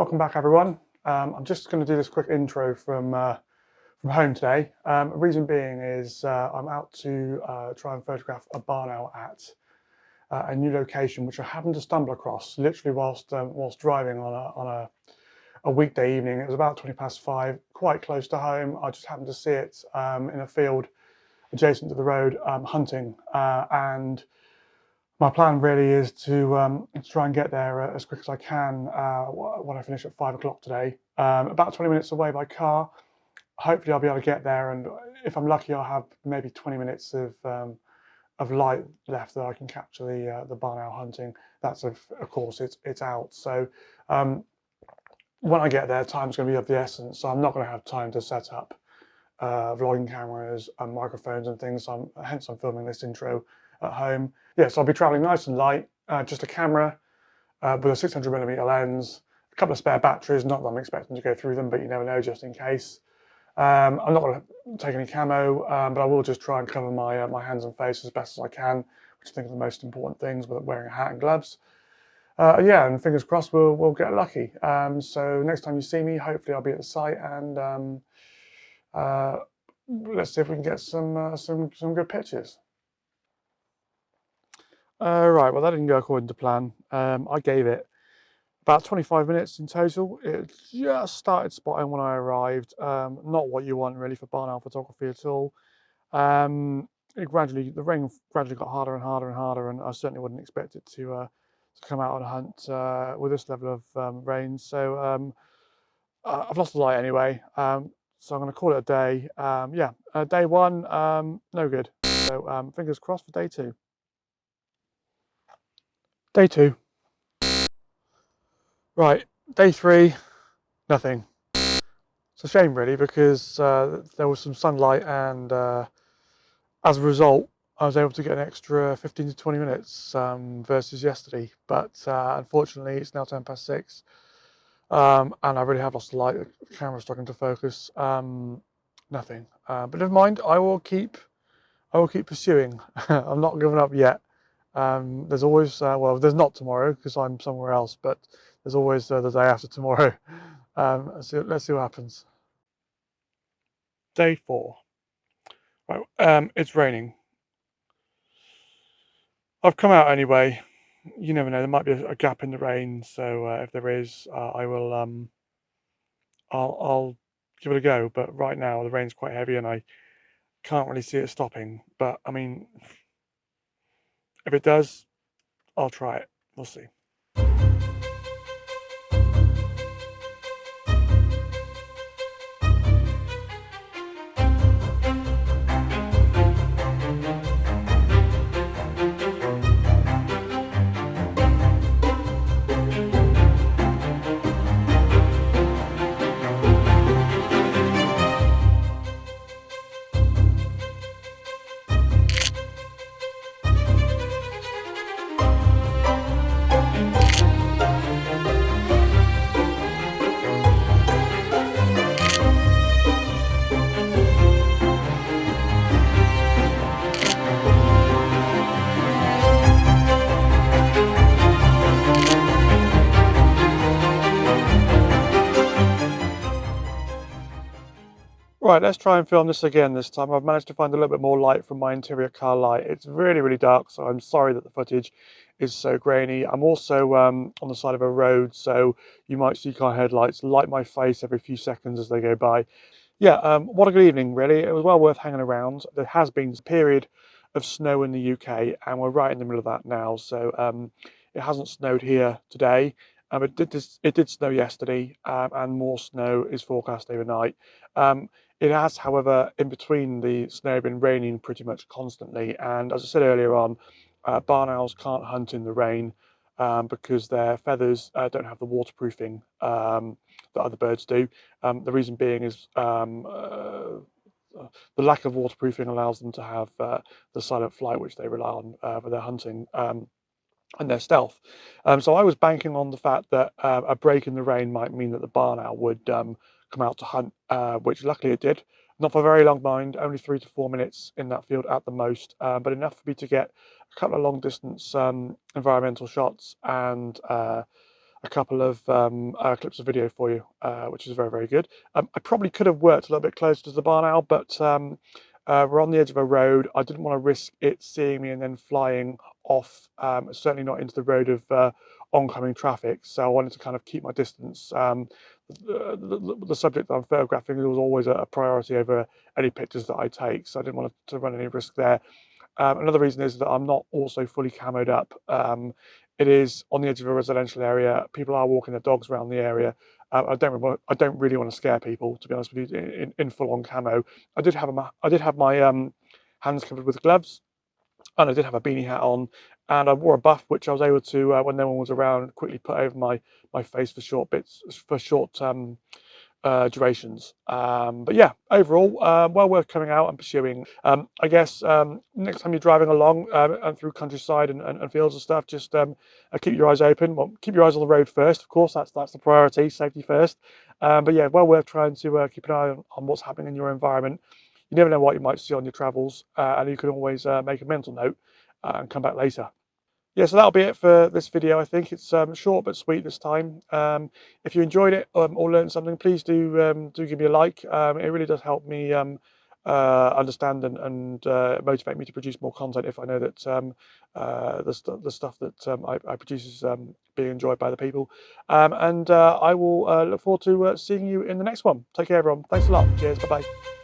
Welcome back, everyone. I'm just going to do this quick intro from home today. Reason being is I'm out to try and photograph a barn owl at a new location, which I happened to stumble across literally whilst driving on a weekday evening. It was about 5:20, quite close to home. I just happened to see it in a field adjacent to the road, hunting, and my plan really is to try and get there as quick as I can when I finish at 5 o'clock today. About 20 minutes away by car. Hopefully I'll be able to get there, and if I'm lucky, I'll have maybe 20 minutes of light left that I can capture the barn owl hunting. That's of course it's out. So when I get there, time's going to be of the essence. So I'm not going to have time to set up vlogging cameras and microphones and things. Hence I'm filming this intro at home. Yeah, so I'll be traveling nice and light, just a camera with a 600mm lens, a couple of spare batteries, not that I'm expecting to go through them, but you never know, just in case. I'm not going to take any camo, but I will just try and cover my hands and face as best as I can, which I think are the most important things, with wearing a hat and gloves. Yeah, and fingers crossed we'll get lucky. So next time you see me, hopefully I'll be at the site, and let's see if we can get some good pictures. Right, well that didn't go according to plan. I gave it about 25 minutes in total. It just started spotting when I arrived. Not what you want really for barn owl photography at all. The rain gradually got harder and harder and harder, and I certainly wouldn't expect it to come out on a hunt with this level of rain. So I've lost the light anyway. So I'm going to call it a day. Yeah, day one, no good. So fingers crossed for day two. Day two. Right, day three, nothing. It's a shame really, because there was some sunlight, and as a result I was able to get an extra 15 to 20 minutes versus yesterday. But unfortunately it's now 6:10, and I really have lost the light. The camera's struggling to focus. Nothing. But never mind, I will keep pursuing. I'm not giving up yet. There's always well, there's not tomorrow because I'm somewhere else, but there's always the day after tomorrow. So let's see what happens. Day four. Right, it's raining. I've come out anyway. You never know, there might be a gap in the rain, so if there is, I will I'll give it a go. But right now the rain's quite heavy and I can't really see it stopping. But I mean, if it does, I'll try it. We'll see. Right, let's try and film this again this time. I've managed to find a little bit more light from my interior car light. It's really, really dark, so I'm sorry that the footage is so grainy. I'm also on the side of a road, so you might see car headlights light my face every few seconds as they go by. Yeah, what a good evening, really. It was well worth hanging around. There has been a period of snow in the UK, and we're right in the middle of that now. So it hasn't snowed here today. It did snow yesterday, and more snow is forecast overnight. It has, however, in between the snow, been raining pretty much constantly. And as I said earlier on, barn owls can't hunt in the rain because their feathers don't have the waterproofing that other birds do. The reason being is the lack of waterproofing allows them to have the silent flight, which they rely on for their hunting and their stealth. So I was banking on the fact that a break in the rain might mean that the barn owl would come out to hunt, which luckily it did. Not for very long, mind, only 3 to 4 minutes in that field at the most, but enough for me to get a couple of long distance environmental shots and a a couple of clips of video for you, which is very, very good. I probably could have worked a little bit closer to the barn owl, but we're on the edge of a road. I didn't want to risk it seeing me and then flying off, certainly not into the road of oncoming traffic. So I wanted to kind of keep my distance. The subject that I'm photographing was always a priority over any pictures that I take, so I didn't want to run any risk there. Another reason is that I'm not also fully camoed up. It is on the edge of a residential area. People are walking their dogs around the area. I don't really want to scare people, to be honest with you, in full-on camo. I did have my hands covered with gloves, and I did have a beanie hat on, and I wore a buff, which I was able to, when no one was around, quickly put over my face for short durations. But yeah, overall, well worth coming out and pursuing. I guess next time you're driving along and through countryside and fields and stuff, just keep your eyes open. Well, keep your eyes on the road first, of course. That's the priority, safety first. But yeah, well worth trying to keep an eye on what's happening in your environment. You never know what you might see on your travels, and you can always make a mental note and come back later. Yeah, so that'll be it for this video. I think it's short but sweet this time. If you enjoyed it or learned something, please do give me a like. It really does help me understand and motivate me to produce more content if I know that the stuff that I produce is being enjoyed by the people. I will look forward to seeing you in the next one. Take care, everyone. Thanks a lot. Cheers. Bye-bye.